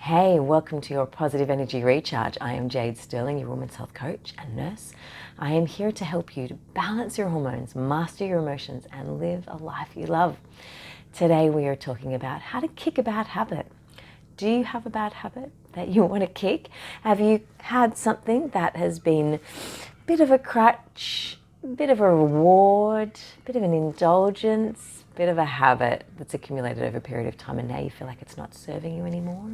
Hey, welcome to your Positive Energy Recharge. I am Jade Sterling, your women's health coach and nurse. I am here to help you to balance your hormones, master your emotions, and live a life you love. Today we are talking about how to kick a bad habit. Do you have a bad habit that you want to kick? Have you had something that has been a bit of a crutch, a bit of a reward, a bit of an indulgence, a bit of a habit that's accumulated over a period of time and now you feel like it's not serving you anymore?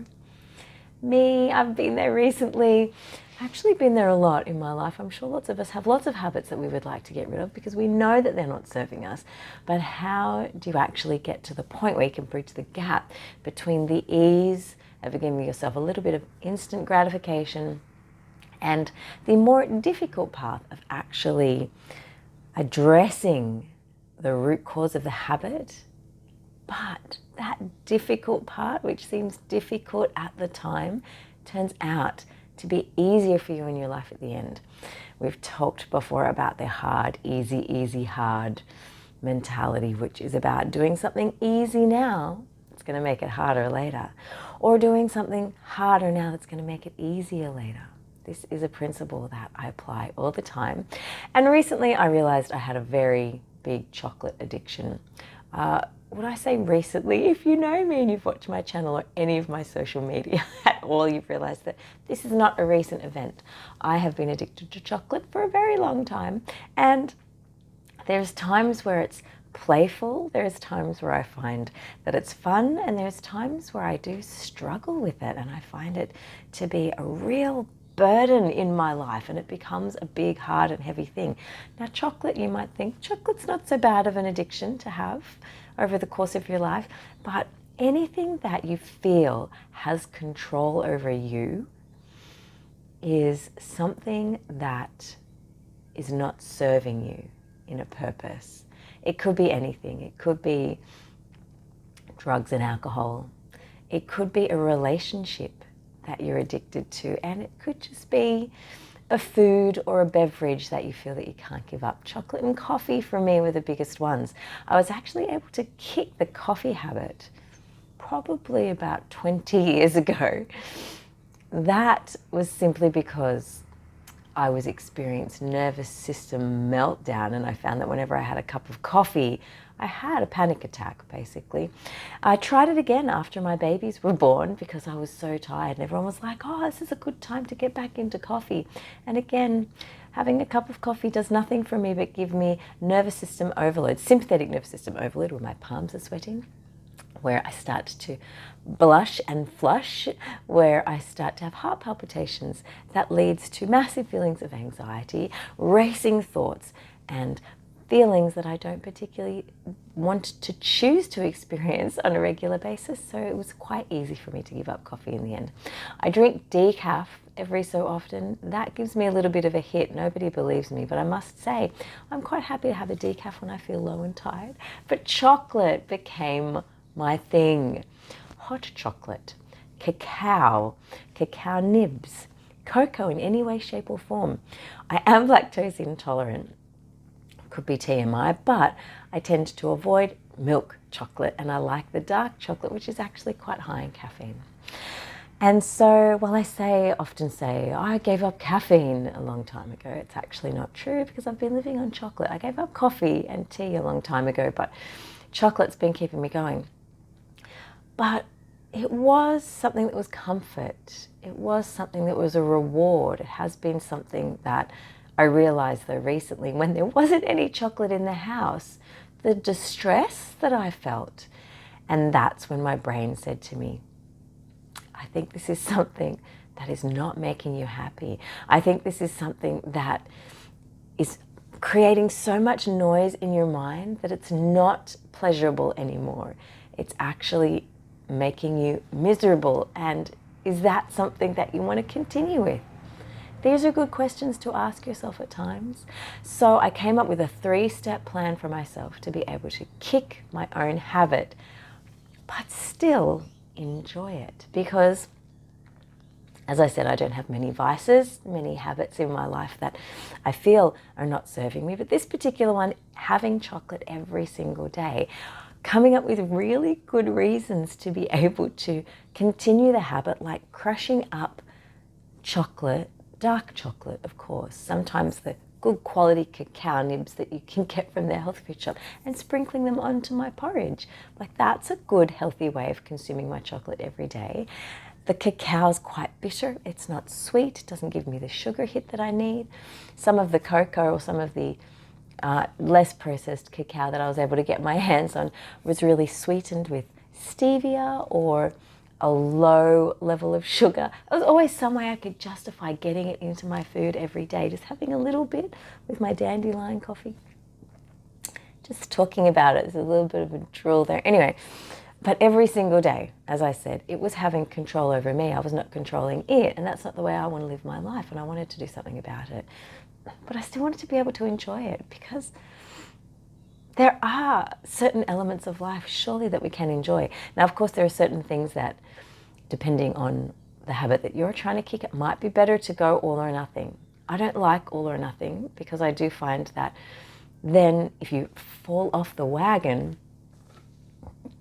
Me, I've been there recently. I've actually been there a lot in my life. I'm sure lots of us have lots of habits that we would like to get rid of because we know that they're not serving us. But how do you actually get to the point where you can bridge the gap between the ease of giving yourself a little bit of instant gratification and the more difficult path of actually addressing the root cause of the habit? But that difficult part, which seems difficult at the time, turns out to be easier for you in your life at the end. We've talked before about the hard, easy, hard mentality, which is about doing something easy now, it's going to make it harder later, or doing something harder now that's going to make it easier later. This is a principle that I apply all the time. And recently I realized I had a very big chocolate addiction. Would I say recently? If you know me and you've watched my channel or any of my social media at all, you've realized that this is not a recent event. I have been addicted to chocolate for a very long time, and there's times where it's playful, there's times where I find that it's fun, and there's times where I do struggle with it and I find it to be a real burden in my life, and it becomes a big, hard and heavy thing. Now chocolate, you might think chocolate's not so bad of an addiction to have over the course of your life, but anything that you feel has control over you is something that is not serving you in a purpose. It could be anything. It could be drugs and alcohol. It could be a relationship that you're addicted to, and it could just be a food or a beverage that you feel that you can't give up. Chocolate and coffee for me were the biggest ones. I was actually able to kick the coffee habit probably about 20 years ago. That was simply because I was experiencing nervous system meltdown, and I found that whenever I had a cup of coffee, I had a panic attack, basically. I tried it again after my babies were born because I was so tired, and everyone was like, oh, this is a good time to get back into coffee. And again, having a cup of coffee does nothing for me but give me nervous system overload, sympathetic nervous system overload, where my palms are sweating, where I start to blush and flush, where I start to have heart palpitations. That leads to massive feelings of anxiety, racing thoughts, and feelings that I don't particularly want to choose to experience on a regular basis. So it was quite easy for me to give up coffee in the end. I drink decaf every so often. That gives me a little bit of a hit. Nobody believes me, but I must say I'm quite happy to have a decaf when I feel low and tired. But chocolate became my thing. Hot chocolate, cacao nibs, cocoa in any way, shape or form. I am lactose intolerant. Could be TMI, but I tend to avoid milk chocolate, and I like the dark chocolate, which is actually quite high in caffeine. And so while I often say, I gave up caffeine a long time ago, it's actually not true because I've been living on chocolate. I gave up coffee and tea a long time ago, but chocolate's been keeping me going. But it was something that was comfort. It was something that was a reward. It has been something that I realized though recently, when there wasn't any chocolate in the house, the distress that I felt. And that's when my brain said to me, I think this is something that is not making you happy. I think this is something that is creating so much noise in your mind that it's not pleasurable anymore. It's actually making you miserable. And is that something that you want to continue with? These are good questions to ask yourself at times. So I came up with a 3-step plan for myself to be able to kick my own habit, but still enjoy it. Because, as I said, I don't have many vices, many habits in my life that I feel are not serving me. But this particular one, having chocolate every single day, coming up with really good reasons to be able to continue the habit, like crushing up chocolate, dark chocolate, of course, sometimes the good quality cacao nibs that you can get from their health food shop, and sprinkling them onto my porridge. Like, that's a good, healthy way of consuming my chocolate every day. The cacao is quite bitter. It's not sweet. It doesn't give me the sugar hit that I need. Some of the cocoa or some of the less processed cacao that I was able to get my hands on was really sweetened with stevia or a low level of sugar. It was always some way I could justify getting it into my food every day, just having a little bit with my dandelion coffee. Just talking about it, there's a little bit of a drool there. Anyway, but every single day, as I said, it was having control over me. I was not controlling it, and that's not the way I want to live my life, and I wanted to do something about it. But I still wanted to be able to enjoy it, because there are certain elements of life, surely, that we can enjoy. Now, of course, there are certain things that, depending on the habit that you're trying to kick, it might be better to go all or nothing. I don't like all or nothing, because I do find that then if you fall off the wagon,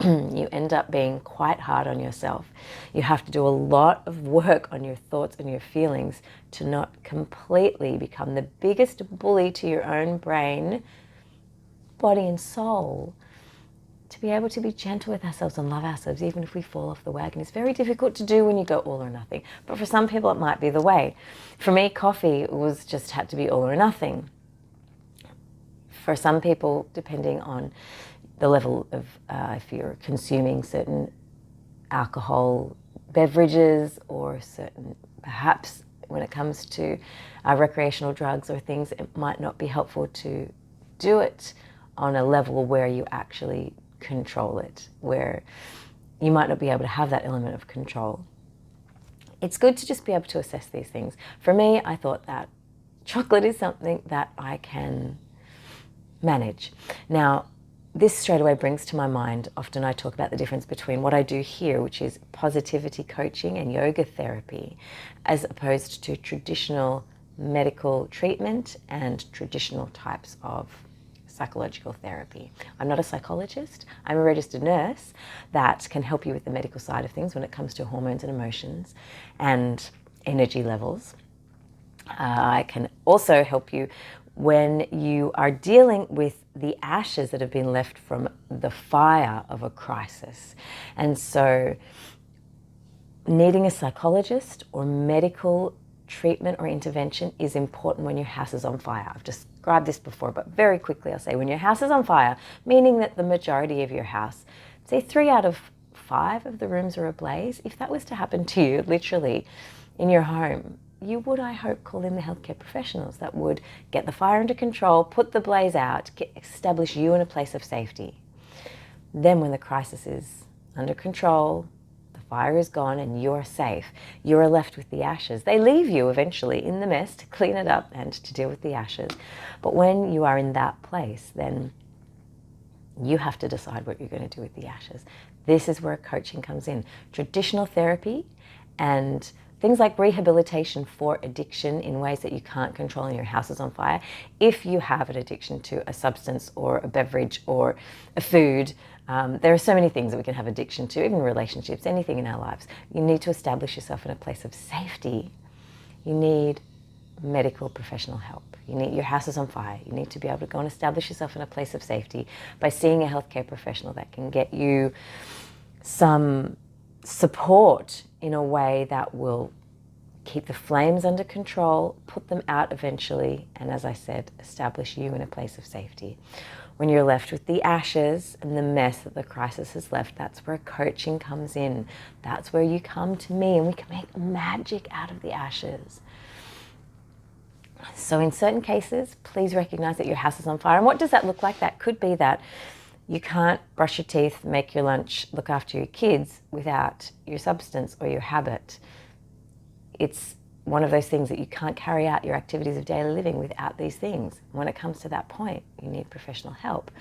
you end up being quite hard on yourself. You have to do a lot of work on your thoughts and your feelings to not completely become the biggest bully to your own brain, body and soul, to be able to be gentle with ourselves and love ourselves even if we fall off the wagon. It's very difficult to do when you go all or nothing, but for some people it might be the way. For me, coffee was just had to be all or nothing. For some people, depending on the level of, if you're consuming certain alcohol beverages or certain, perhaps when it comes to recreational drugs or things, it might not be helpful to do it on a level where you actually control it, where you might not be able to have that element of control. It's good to just be able to assess these things. For me, I thought that chocolate is something that I can manage. Now, this straight away brings to my mind, often I talk about the difference between what I do here, which is positivity coaching and yoga therapy, as opposed to traditional medical treatment and traditional types of psychological therapy. I'm not a psychologist. I'm a registered nurse that can help you with the medical side of things when it comes to hormones and emotions and energy levels. I can also help you when you are dealing with the ashes that have been left from the fire of a crisis. And so needing a psychologist or medical treatment or intervention is important when your house is on fire. I've described this before, but very quickly I'll say when your house is on fire, meaning that the majority of your house, say 3 out of 5 of the rooms are ablaze, if that was to happen to you, literally, in your home, you would, I hope, call in the healthcare professionals that would get the fire under control, put the blaze out, establish you in a place of safety. Then when the crisis is under control, the fire is gone and you're safe, you're left with the ashes. They leave you eventually in the mess to clean it up and to deal with the ashes. But when you are in that place, then you have to decide what you're going to do with the ashes. This is where coaching comes in. Traditional therapy and things like rehabilitation for addiction in ways that you can't control and your house is on fire. If you have an addiction to a substance or a beverage or a food, there are so many things that we can have addiction to, even relationships, anything in our lives. You need to establish yourself in a place of safety. You need medical professional help. You need, your house is on fire. You need to be able to go and establish yourself in a place of safety by seeing a healthcare professional that can get you some support in a way that will keep the flames under control, put them out eventually, and as I said, establish you in a place of safety. When you're left with the ashes and the mess that the crisis has left, that's where coaching comes in. That's where you come to me and we can make magic out of the ashes. So in certain cases, please recognize that your house is on fire. And what does that look like? That could be that you can't brush your teeth, make your lunch, look after your kids without your substance or your habit. It's one of those things that you can't carry out your activities of daily living without these things. When it comes to that point, you need professional help.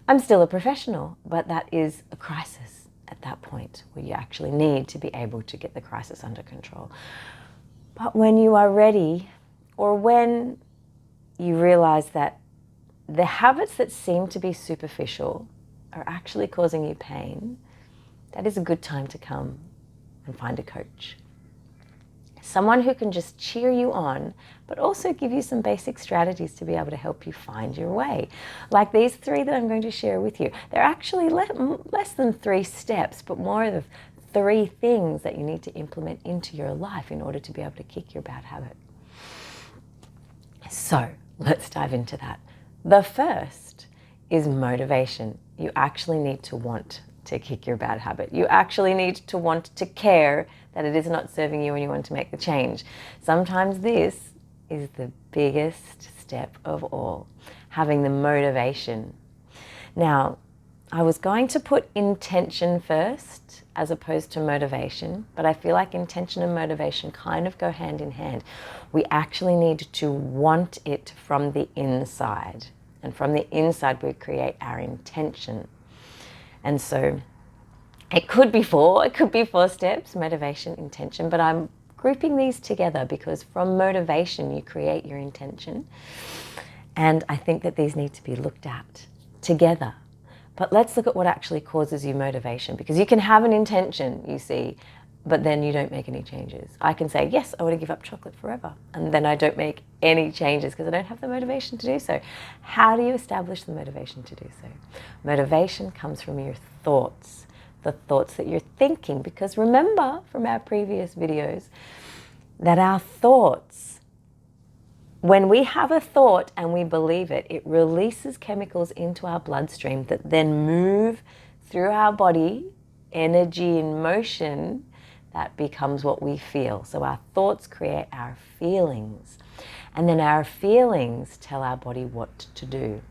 I'm still a professional, but that is a crisis at that point where you actually need to be able to get the crisis under control. But when you are ready, or when you realize that the habits that seem to be superficial are actually causing you pain, that is a good time to come and find a coach. Someone who can just cheer you on, but also give you some basic strategies to be able to help you find your way. Like these 3 that I'm going to share with you. They're actually less than 3 steps, but more of 3 things that you need to implement into your life in order to be able to kick your bad habit. So let's dive into that. The first is motivation. You actually need to want to kick your bad habit. You actually need to want to care that it is not serving you and you want to make the change. Sometimes this is the biggest step of all, having the motivation. Now, I was going to put intention first as opposed to motivation, but I feel like intention and motivation kind of go hand in hand. We actually need to want it from the inside. And from the inside, we create our intention. And so it could be 4 steps, motivation, intention, but I'm grouping these together because from motivation, you create your intention. And I think that these need to be looked at together. But let's look at what actually causes you motivation, because you can have an intention, you see, but then you don't make any changes. I can say, yes, I want to give up chocolate forever. And then I don't make any changes because I don't have the motivation to do so. How do you establish the motivation to do so? Motivation comes from your thoughts, the thoughts that you're thinking. Because remember from our previous videos that our thoughts, when we have a thought and we believe it, it releases chemicals into our bloodstream that then move through our body, energy in motion, that becomes what we feel. So our thoughts create our feelings. And then our feelings tell our body what to do.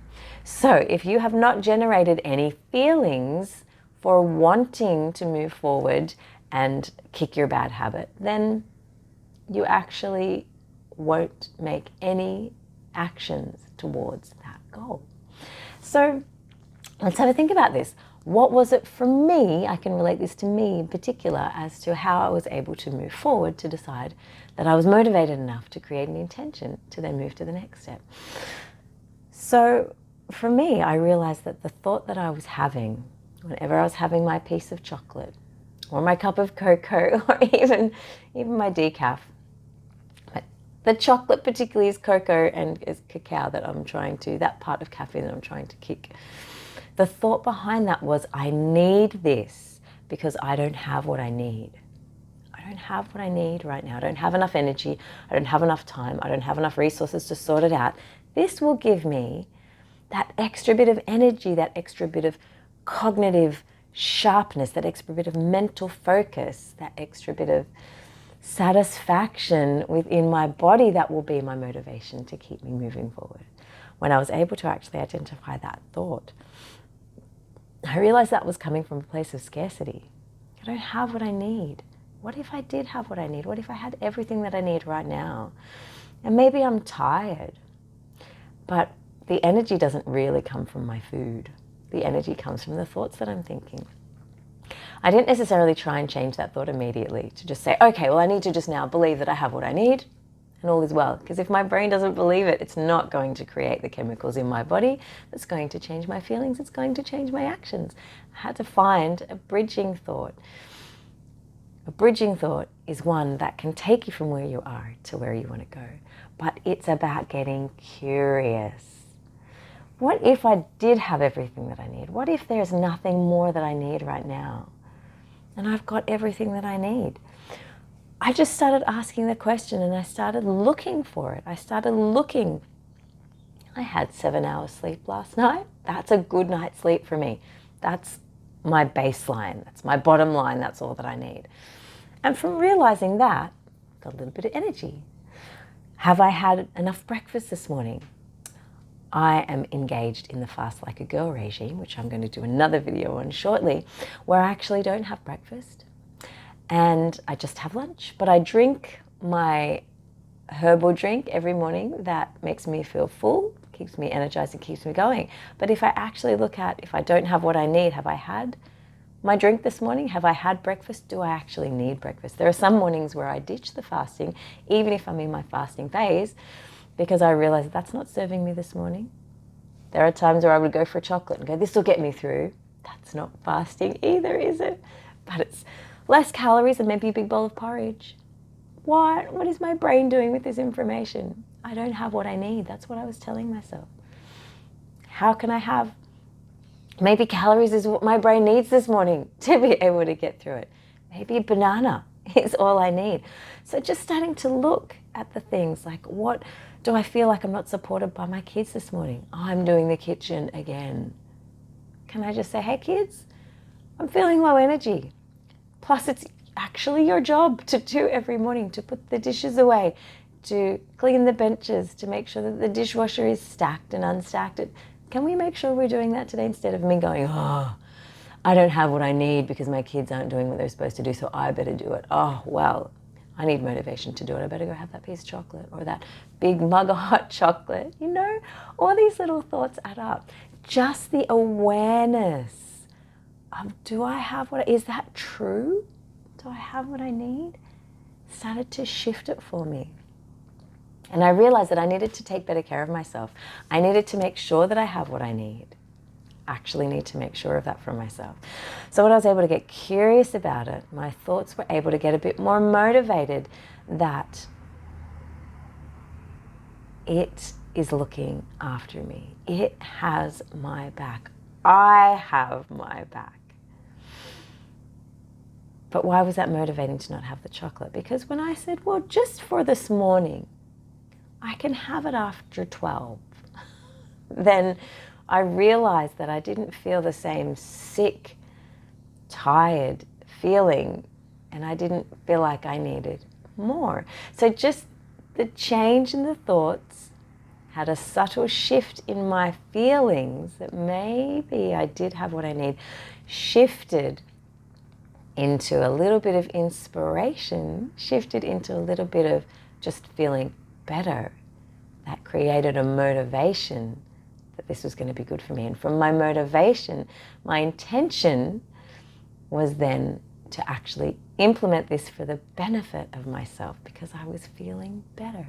So if you have not generated any feelings for wanting to move forward and kick your bad habit, then you actually won't make any actions towards that goal. So let's have a think about this. What was it for me? I can relate this to me in particular as to how I was able to move forward to decide that I was motivated enough to create an intention to then move to the next step. So for me, I realized that the thought that I was having whenever I was having my piece of chocolate or my cup of cocoa or even my decaf, but the chocolate particularly is cocoa and is cacao that part of caffeine that I'm trying to kick. The thought behind that was, I need this because I don't have what I need. I don't have what I need right now. I don't have enough energy. I don't have enough time. I don't have enough resources to sort it out. This will give me that extra bit of energy, that extra bit of cognitive sharpness, that extra bit of mental focus, that extra bit of satisfaction within my body that will be my motivation to keep me moving forward. When I was able to actually identify that thought, I realized that was coming from a place of scarcity. I don't have what I need. What if I did have what I need? What if I had everything that I need right now? And maybe I'm tired, but the energy doesn't really come from my food. The energy comes from the thoughts that I'm thinking. I didn't necessarily try and change that thought immediately to just say, okay, well, I need to just now believe that I have what I need and all is well. Because if my brain doesn't believe it, it's not going to create the chemicals in my body that's going to change my feelings. It's going to change my actions. I had to find a bridging thought. A bridging thought is one that can take you from where you are to where you want to go. But it's about getting curious. What if I did have everything that I need? What if there's nothing more that I need right now? And I've got everything that I need. I just started asking the question and I started looking for it. I started looking. I had 7 hours sleep last night. That's a good night's sleep for me. That's my baseline. That's my bottom line. That's all that I need. And from realizing that, got a little bit of energy. Have I had enough breakfast this morning? I am engaged in the Fast Like a Girl regime, which I'm going to do another video on shortly, where I actually don't have breakfast and I just have lunch. But I drink my herbal drink every morning that makes me feel full, keeps me energized and keeps me going. But if I actually look at, if I don't have what I need, have I had my drink this morning? Have I had breakfast? Do I actually need breakfast? There are some mornings where I ditch the fasting, even if I'm in my fasting phase, because I realize that's not serving me this morning. There are times where I would go for a chocolate and go, this will get me through. That's not fasting either, is it? But it's less calories and maybe a big bowl of porridge. What is my brain doing with this information? I don't have what I need. That's what I was telling myself. How can I have, maybe calories is what my brain needs this morning to be able to get through it. Maybe a banana is all I need. So just starting to look at the things like, what do I feel like I'm not supported by my kids this morning? Oh, I'm doing the kitchen again. Can I just say, hey kids, I'm feeling low energy. Plus it's actually your job to do every morning, to put the dishes away, to clean the benches, to make sure that the dishwasher is stacked and unstacked. Can we make sure we're doing that today instead of me going, oh, I don't have what I need because my kids aren't doing what they're supposed to do, so I better do it. Oh, well, I need motivation to do it. I better go have that piece of chocolate or that big mug of hot chocolate. You know, all these little thoughts add up. Just the awareness of, do I have what, is that true? Do I have what I need? Started to shift it for me. And I realized that I needed to take better care of myself. I needed to make sure that I have what I need. Actually need to make sure of that for myself. So when I was able to get curious about it, my thoughts were able to get a bit more motivated that it is looking after me. It has my back. I have my back. But why was that motivating to not have the chocolate? Because when I said, well, just for this morning, I can have it after 12, then I realized that I didn't feel the same sick, tired feeling, and I didn't feel like I needed more. So just the change in the thoughts had a subtle shift in my feelings that maybe I did have what I need, shifted into a little bit of inspiration, shifted into a little bit of just feeling better. That created a motivation that this was going to be good for me. And from my motivation, my intention was then to actually implement this for the benefit of myself because I was feeling better.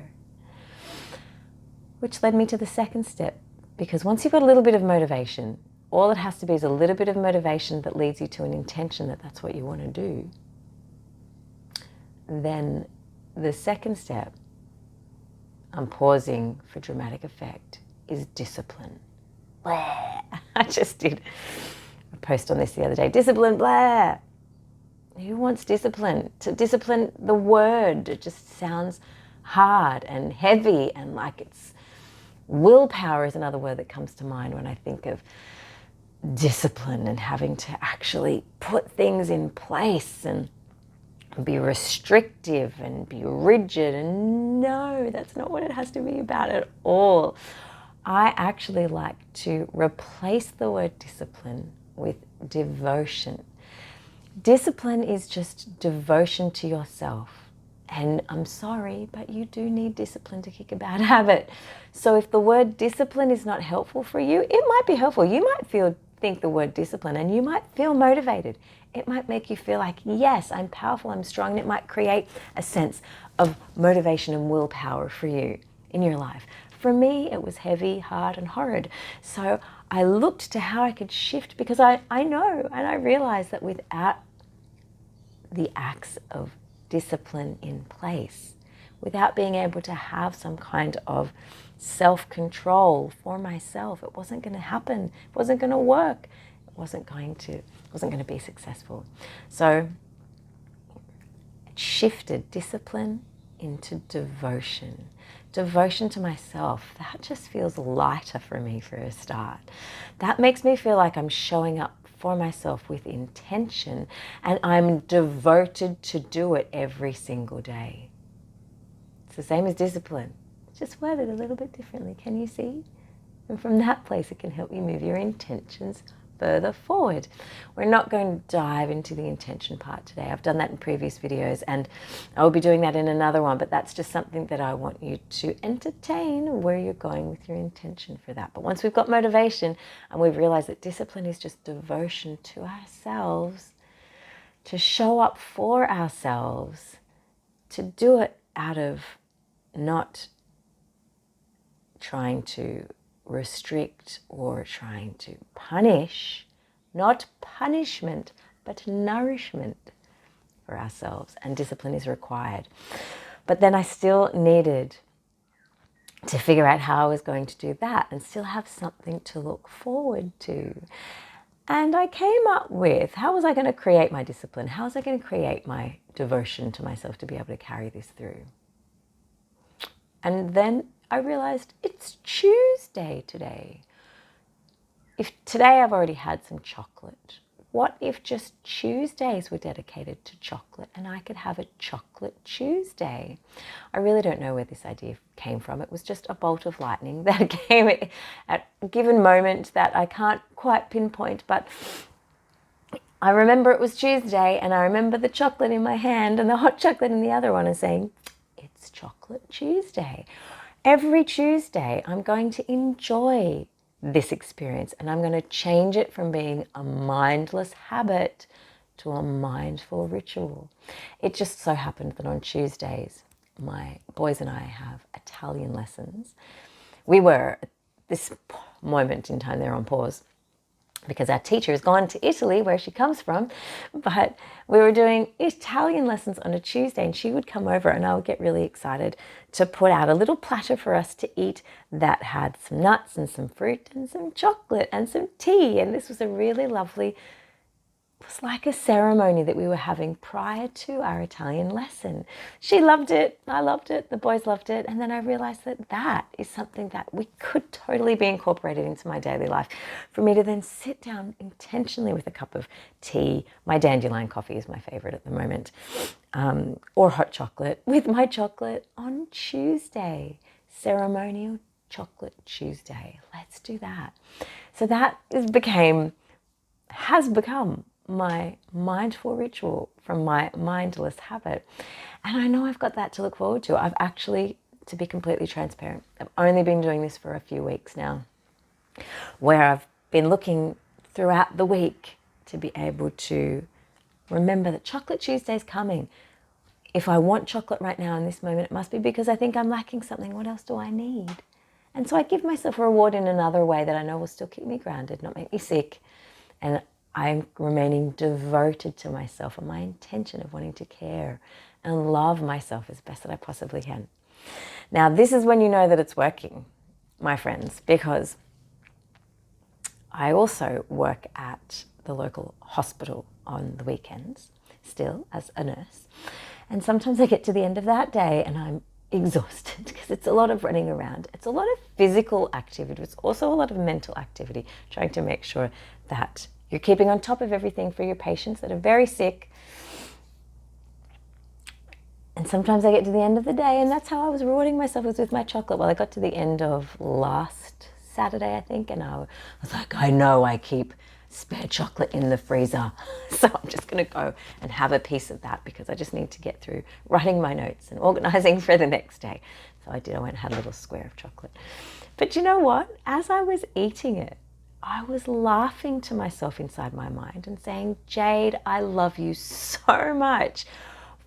Which led me to the second step, because once you've got a little bit of motivation, all it has to be is a little bit of motivation that leads you to an intention that that's what you want to do. Then the second step, I'm pausing for dramatic effect, is discipline. Blah. I just did a post on this the other day. Discipline, blah. Who wants discipline? To discipline, the word, it just sounds hard and heavy, and like it's willpower is another word that comes to mind when I think of discipline and having to actually put things in place and be restrictive and be rigid. And no, that's not what it has to be about at all. I actually like to replace the word discipline with devotion. Discipline is just devotion to yourself. And I'm sorry, but you do need discipline to kick a bad habit. So if the word discipline is not helpful for you, it might be helpful. You might think the word discipline and you might feel motivated. It might make you feel like, yes, I'm powerful, I'm strong, and it might create a sense of motivation and willpower for you in your life. For me, it was heavy, hard, and horrid. So I looked to how I could shift, because I know and I realized that without the acts of discipline in place, without being able to have some kind of self-control for myself, it wasn't going to happen. It wasn't going to work. It wasn't going to be successful. So it shifted discipline into devotion. Devotion to myself. That just feels lighter for me for a start. That makes me feel like I'm showing up for myself with intention, and I'm devoted to do it every single day. It's the same as discipline, just worded a little bit differently. Can you see? And from that place, it can help you move your intentions further forward. We're not going to dive into the intention part today. I've done that in previous videos, and I'll be doing that in another one, but that's just something that I want you to entertain, where you're going with your intention for that. But once we've got motivation and we've realized that discipline is just devotion to ourselves, to show up for ourselves, to do it out of not trying to restrict or trying to punish, not punishment, but nourishment for ourselves, and discipline is required. But then I still needed to figure out how I was going to do that and still have something to look forward to. And I came up with, how was I going to create my discipline? How was I going to create my devotion to myself to be able to carry this through? And then I realized it's Tuesday today. If today I've already had some chocolate, what if just Tuesdays were dedicated to chocolate and I could have a chocolate Tuesday? I really don't know where this idea came from. It was just a bolt of lightning that came at a given moment that I can't quite pinpoint, but I remember it was Tuesday and I remember the chocolate in my hand and the hot chocolate in the other one and saying, it's Chocolate Tuesday. Every Tuesday I'm going to enjoy this experience and I'm going to change it from being a mindless habit to a mindful ritual. It just so happened that on Tuesdays, my boys and I have Italian lessons. We were, at this moment in time, they're on pause because our teacher has gone to Italy, where she comes from, but we were doing Italian lessons on a Tuesday and she would come over and I would get really excited to put out a little platter for us to eat that had some nuts and some fruit and some chocolate and some tea. And this was a really lovely, it was like a ceremony that we were having prior to our Italian lesson. She loved it, I loved it, the boys loved it, and then I realized that that is something that we could totally be incorporated into my daily life. For me to then sit down intentionally with a cup of tea, my dandelion coffee is my favorite at the moment, or hot chocolate, with my chocolate on Tuesday, ceremonial chocolate Tuesday. Let's do that. So that has become my mindful ritual from my mindless habit. And I know I've got that to look forward to. I've actually, to be completely transparent, I've only been doing this for a few weeks now, where I've been looking throughout the week to be able to remember that Chocolate Tuesday is coming. If I want chocolate right now in this moment, it must be because I think I'm lacking something. What else do I need? And so I give myself a reward in another way that I know will still keep me grounded, not make me sick. And I'm remaining devoted to myself and my intention of wanting to care and love myself as best that I possibly can. Now, this is when you know that it's working, my friends, because I also work at the local hospital on the weekends, still as a nurse. And sometimes I get to the end of that day and I'm exhausted because it's a lot of running around. It's a lot of physical activity. It's also a lot of mental activity, trying to make sure that you're keeping on top of everything for your patients that are very sick. And sometimes I get to the end of the day, and that's how I was rewarding myself, was with my chocolate. Well, I got to the end of last Saturday, I think, and I was like, I know I keep spare chocolate in the freezer. So I'm just going to go and have a piece of that because I just need to get through writing my notes and organizing for the next day. So I did. I went and had a little square of chocolate. But you know what? As I was eating it, I was laughing to myself inside my mind and saying, Jade, I love you so much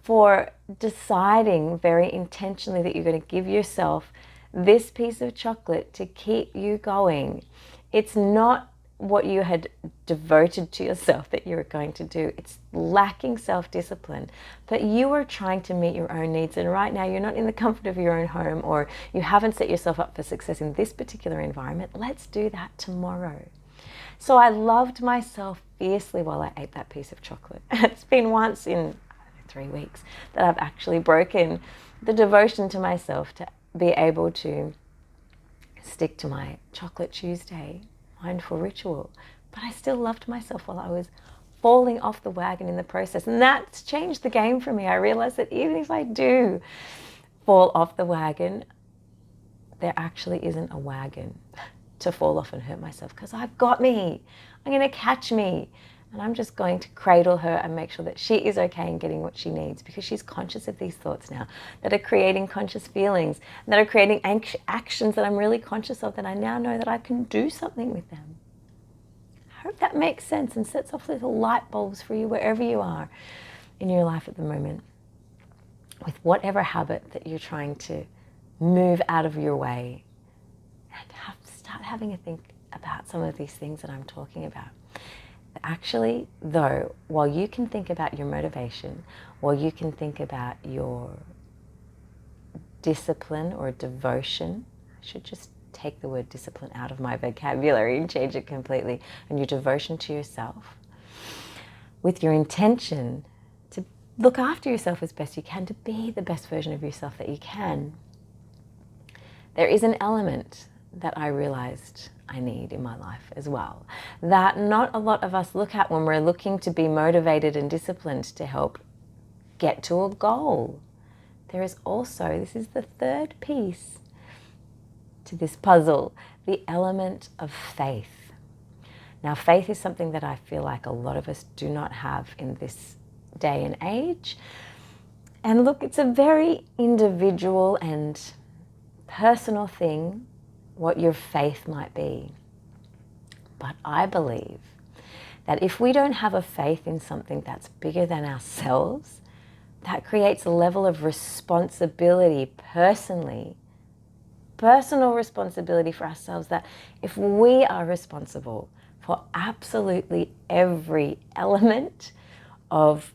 for deciding very intentionally that you're going to give yourself this piece of chocolate to keep you going. It's not what you had devoted to yourself that you were going to do. It's lacking self-discipline, but you are trying to meet your own needs. And right now you're not in the comfort of your own home, or you haven't set yourself up for success in this particular environment. Let's do that tomorrow. So I loved myself fiercely while I ate that piece of chocolate. It's been once in 3 weeks that I've actually broken the devotion to myself to be able to stick to my Chocolate Tuesday mindful ritual. But I still loved myself while I was falling off the wagon in the process. And that's changed the game for me. I realized that even if I do fall off the wagon, there actually isn't a wagon to fall off and hurt myself, because I've got me. I'm going to catch me. And I'm just going to cradle her and make sure that she is okay and getting what she needs, because she's conscious of these thoughts now that are creating conscious feelings, that are creating actions that I'm really conscious of, that I now know that I can do something with them. I hope that makes sense and sets off little light bulbs for you wherever you are in your life at the moment, with whatever habit that you're trying to move out of your way, and start having a think about some of these things that I'm talking about. Actually, though, while you can think about your motivation, while you can think about your discipline or devotion, I should just take the word discipline out of my vocabulary and change it completely, and your devotion to yourself, with your intention to look after yourself as best you can, to be the best version of yourself that you can, there is an element that I realized I need in my life as well, that not a lot of us look at when we're looking to be motivated and disciplined to help get to a goal. There is also, this is the third piece to this puzzle, the element of faith. Now, faith is something that I feel like a lot of us do not have in this day and age. And look, it's a very individual and personal thing, what your faith might be. But I believe that if we don't have a faith in something that's bigger than ourselves, that creates a level of responsibility personal responsibility for ourselves, that if we are responsible for absolutely every element of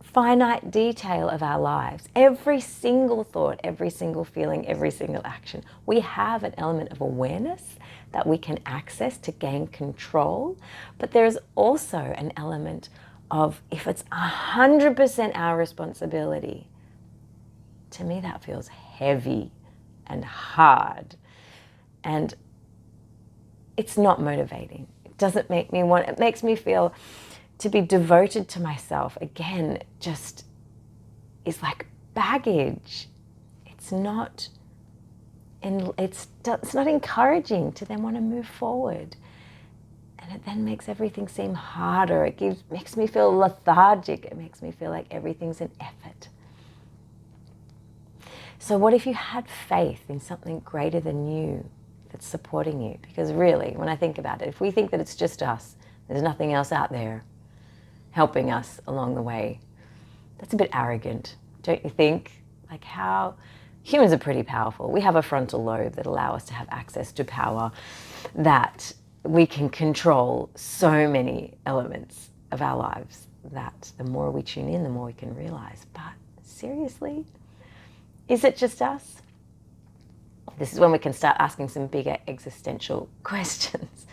finite detail of our lives, every single thought, every single feeling, every single action, we have an element of awareness that we can access to gain control. But there's also an element of, if it's 100% our responsibility, to me that feels heavy and hard, and it's not motivating. It doesn't make me want, it makes me feel to be devoted to myself, again, just is like baggage. It's not encouraging to then want to move forward. And it then makes everything seem harder. It makes me feel lethargic. It makes me feel like everything's an effort. So what if you had faith in something greater than you that's supporting you? Because really, when I think about it, if we think that it's just us, there's nothing else out there helping us along the way, that's a bit arrogant, don't you think? Like, how humans are pretty powerful. We have a frontal lobe that allows us to have access to power, that we can control so many elements of our lives, that the more we tune in, the more we can realize. But seriously, is it just us? This is when we can start asking some bigger existential questions.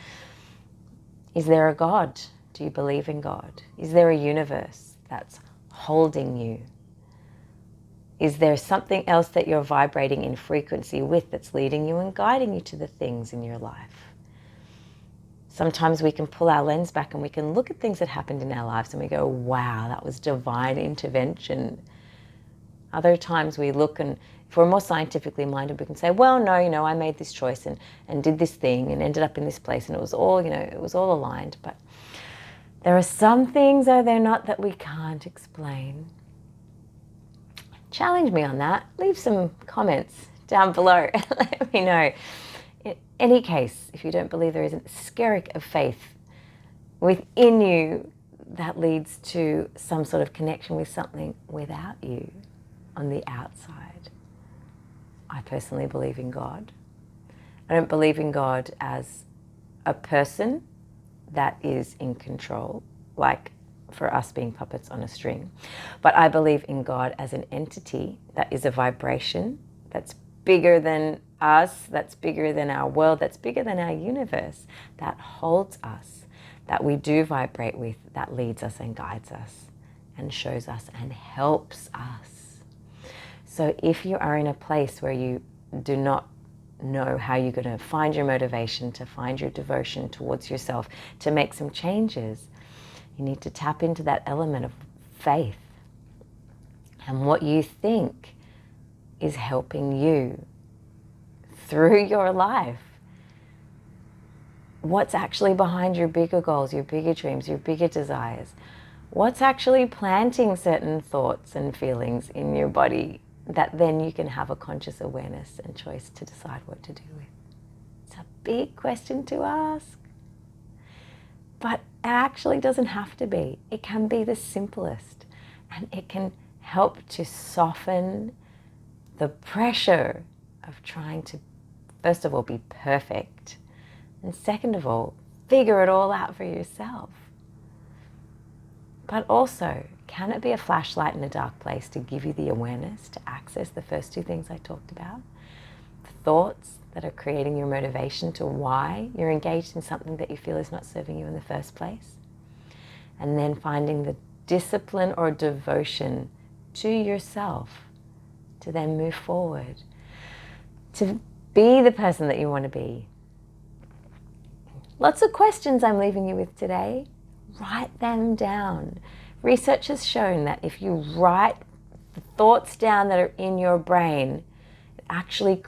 Is there a God? Do you believe in God? Is there a universe that's holding you? Is there something else that you're vibrating in frequency with that's leading you and guiding you to the things in your life? Sometimes we can pull our lens back and we can look at things that happened in our lives and we go, wow, that was divine intervention. Other times we look, and if we're more scientifically minded, we can say, well, no, I made this choice and did this thing and ended up in this place, and it was all, it was all aligned. But there are some things, are there not, that we can't explain? Challenge me on that. Leave some comments down below and let me know. In any case, if you don't believe there is a skerrick of faith within you that leads to some sort of connection with something without you on the outside. I personally believe in God. I don't believe in God as a person that is in control, like for us being puppets on a string. But I believe in God as an entity that is a vibration that's bigger than us, that's bigger than our world, that's bigger than our universe, that holds us, that we do vibrate with, that leads us and guides us and shows us and helps us. So if you are in a place where you do not know how you're going to find your motivation, to find your devotion towards yourself, to make some changes, you need to tap into that element of faith and what you think is helping you through your life. What's actually behind your bigger goals, your bigger dreams, your bigger desires? What's actually planting certain thoughts and feelings in your body that then you can have a conscious awareness and choice to decide what to do with? It's a big question to ask. But it actually doesn't have to be. It can be the simplest, and it can help to soften the pressure of trying to, first of all, be perfect, and second of all, figure it all out for yourself. But also, can it be a flashlight in a dark place to give you the awareness to access the first two things I talked about? The thoughts that are creating your motivation to why you're engaged in something that you feel is not serving you in the first place. And then finding the discipline or devotion to yourself to then move forward, to be the person that you want to be. Lots of questions I'm leaving you with today. Write them down. Research has shown that if you write the thoughts down that are in your brain, it actually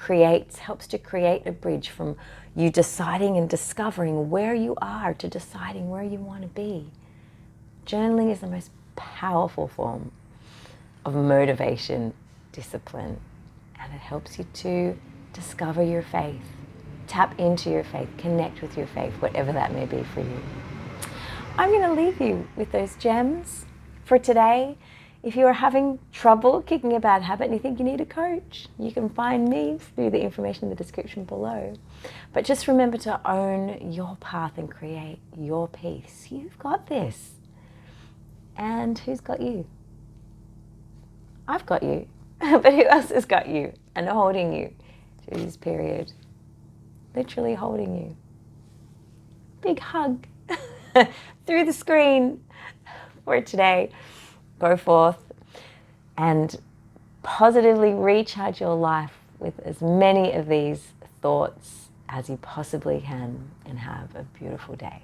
helps to create a bridge from you deciding and discovering where you are to deciding where you want to be. Journaling is the most powerful form of motivation, discipline, and it helps you to discover your faith, tap into your faith, connect with your faith, whatever that may be for you. I'm going to leave you with those gems for today. If you are having trouble kicking a bad habit and you think you need a coach, you can find me through the information in the description below. But just remember to own your path and create your peace. You've got this. And who's got you? I've got you. But who else has got you and holding you through this period? Literally holding you. Big hug through the screen for today. Go forth and positively recharge your life with as many of these thoughts as you possibly can and have a beautiful day.